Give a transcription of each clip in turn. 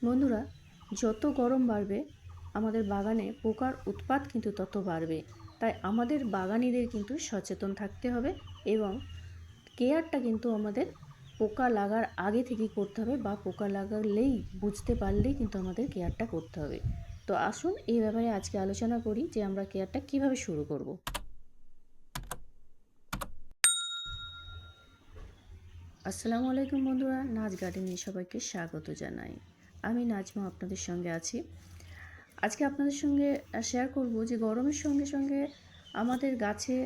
বন্ধুরা, যত গরম বাড়বে আমাদের বাগানে পোকার উৎপাত কিন্তু তত বাড়বে। তাই আমাদের বাগানীদের কিন্তু সচেতন থাকতে হবে এবং কেয়ারটা কিন্তু আমাদের পোকা লাগার আগে থেকেই করতে হবে, বা পোকা লাগালেই বুঝতে পারলেই কিন্তু আমাদের কেয়ারটা করতে হবে। তো আসুন এই ব্যাপারে আজকে আলোচনা করি যে আমরা কেয়ারটা কিভাবে শুরু করব। আসসালামু আলাইকুম বন্ধুরা, নাজ গার্ডেনে সবাইকে স্বাগত জানাই। আমি নাজমা আপনাদের সঙ্গে আছি। আজকে আপনাদের সঙ্গে শেয়ার করব যে গরমের সঙ্গে সঙ্গে আমাদের গাছে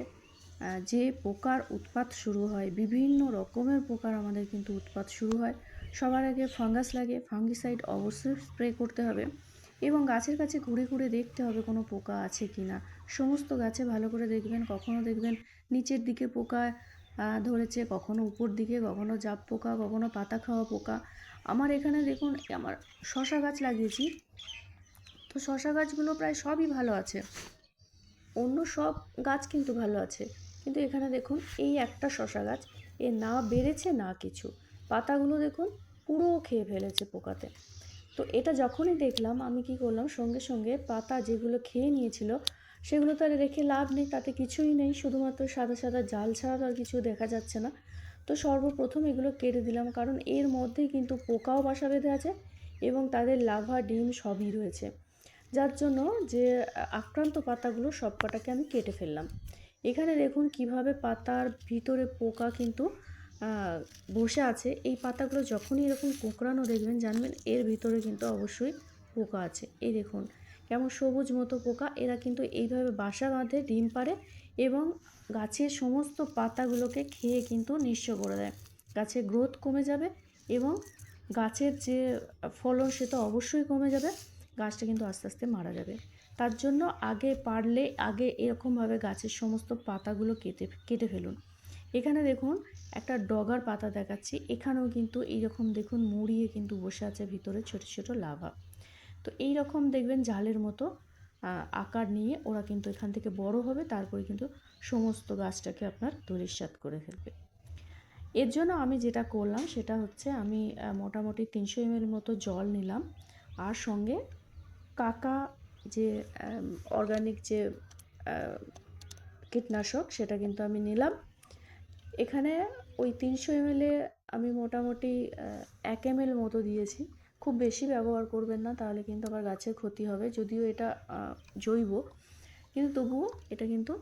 যে পোকার উৎপাত শুরু হয়, বিভিন্ন রকমের পোকার আমাদের কিন্তু উৎপাত শুরু হয়। সবার আগে ফাঙ্গাস লাগে, ফাঙ্গিসাইড অবশ্যই স্প্রে করতে হবে এবং গাছের কাছে ঘুরে ঘুরে দেখতে হবে কোনো পোকা আছে কি না। সমস্ত গাছে ভালো করে দেখবেন, কখনো দেখবেন নিচের দিকে পোকা ধরেছে, কখনো উপর দিকে, কখনো জাপ পোকা, কখনো পাতা খাওয়া পোকা। আমার এখানে দেখুন, আমার শশা গাছ লাগিয়েছি, তো শশা গাছগুলো প্রায় সবই ভালো আছে, অন্য সব গাছ কিন্তু ভালো আছে, কিন্তু এখানে দেখুন এই একটা শশা গাছ এ না বেড়েছে না কিছু, পাতাগুলো দেখুন পুরো খেয়ে ফেলেছে পোকাতে। তো এটা যখনই দেখলাম আমি কি করলাম, সঙ্গে সঙ্গে পাতা যেগুলো খেয়ে নিয়েছিল সেগুলো তো আর রেখে লাভ নেই, তাতে কিছুই নেই, শুধুমাত্র সাদা সাদা জাল ছাড়া তো আর কিছু দেখা যাচ্ছে না। তো সর্বপ্রথম এগুলো কেটে দিলাম, কারণ এর মধ্যেই কিন্তু পোকাও বাসা বেঁধে আছে এবং তাদের লার্ভা ডিম সবই রয়েছে, যার জন্য যে আক্রান্ত পাতাগুলো সব কটাকে আমি কেটে ফেললাম। এখানে দেখুন কিভাবে পাতার ভিতরে পোকা কিন্তু বসে আছে। এই পাতাগুলো যখনই এরকম কোঁকড়ানো দেখবেন, জানবেন এর ভিতরে কিন্তু অবশ্যই পোকা আছে। এই দেখুন কেমন সবুজ মতো পোকা, এরা কিন্তু এইভাবে বাসা বাঁধে, ডিম পাড়ে এবং গাছের সমস্ত পাতাগুলোকে খেয়ে কিন্তু নিঃস্ব করে দেয়। গাছের গ্রোথ কমে যাবে এবং গাছের যে ফলন সে তো অবশ্যই কমে যাবে, গাছটা কিন্তু আস্তে আস্তে মারা যাবে। তার জন্য আগে পারলে আগে এরকমভাবে গাছের সমস্ত পাতাগুলো কেটে ফেলুন। এখানে দেখুন একটা ডগার পাতা দেখাচ্ছি, এখানেও কিন্তু এইরকম দেখুন মুড়িয়ে কিন্তু বসে আছে ভিতরে ছোট ছোট লাভা। তো এই রকম দেখবেন জালের মতো আকার নিয়ে ওরা কিন্তু এখান থেকে বড় হবে, তারপরে কিন্তু সমস্ত গাছটাকে আপনার ধূলিসাৎ করে ফেলবে। এর জন্য আমি যেটা করলাম সেটা হচ্ছে, আমি মোটামুটি 300 ml মতো জল নিলাম, আর সঙ্গে কাকা যে অর্গানিক যে কীটনাশক সেটা কিন্তু আমি নিলাম। এখানে ওই 300 ml আমি মোটামুটি 1 ml মতো দিয়েছি। খুব বেশি ব্যবহার করবেন না, তাহলে কিন্তু আবার গাছের ক্ষতি হবে। যদিও এটা জৈব, কিন্তু তবুও এটা কিন্তু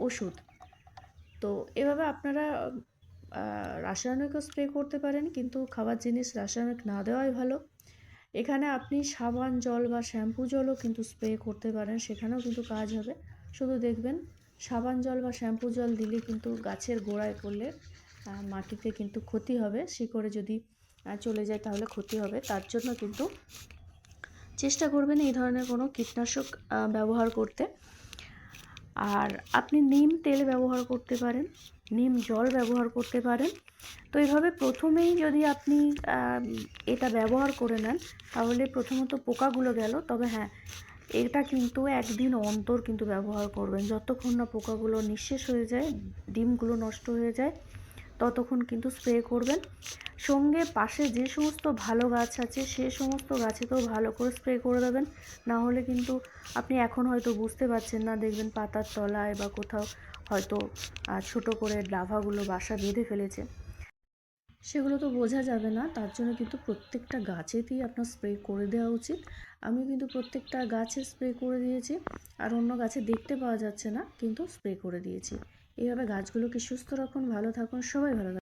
ওষুধ। তো এভাবে আপনারা রাসায়নিকও স্প্রে করতে পারেন, কিন্তু খাবার জিনিস রাসায়নিক না দেওয়াই ভালো। এখানে আপনি সাবান জল বা শ্যাম্পু জলও কিন্তু স্প্রে করতে পারেন, সেখানেও কিন্তু কাজ হবে। শুধু দেখবেন সাবান জল বা শ্যাম্পু জল দিলে কিন্তু গাছের গোড়ায় পড়লে মাটিতে কিন্তু ক্ষতি হবে, শিকড়ে যদি চলে যায় তাহলে ক্ষতি হবে। তার জন্য কিন্তু চেষ্টা করবেন এই ধরনের কোনো কীটনাশক ব্যবহার করতে। আর আপনি নিম তেল ব্যবহার করতে পারেন, নিম জল ব্যবহার করতে পারেন। তো এইভাবে প্রথমেই যদি আপনি এটা ব্যবহার করে নেন, তাহলে প্রথমত পোকাগুলো গেল। তবে হ্যাঁ, এটা কিন্তু একদিন অন্তর কিন্তু ব্যবহার করবেন, যতক্ষণ না পোকাগুলো নিঃশেষ হয়ে যায়, ডিমগুলো নষ্ট হয়ে যায়, ততক্ষণ কিন্তু স্প্রে করবেন। সঙ্গে পাশে যে সমস্ত ভালো গাছ আছে সে সমস্ত গাছেতেও ভালো করে স্প্রে করে দেবেন। না হলে কিন্তু আপনি এখন হয়তো বুঝতে পারছেন না, দেখবেন পাতার তলায় বা কোথাও হয়তো ছোট করে লার্ভাগুলো বাসা বেঁধে ফেলেছে, সেগুলো তো বোঝা যাবে না। তার জন্য কিন্তু প্রত্যেকটা গাছেতেই আপনার স্প্রে করে দেওয়া উচিত। আমি কিন্তু প্রত্যেকটা গাছে স্প্রে করে দিয়েছি, আর অন্য গাছে দেখতে পাওয়া যাচ্ছে না কিন্তু স্প্রে করে দিয়েছি। এইভাবে গাছগুলোকে সুস্থ রাখুন, ভালো থাকুন, সবাই ভালো থাকুন।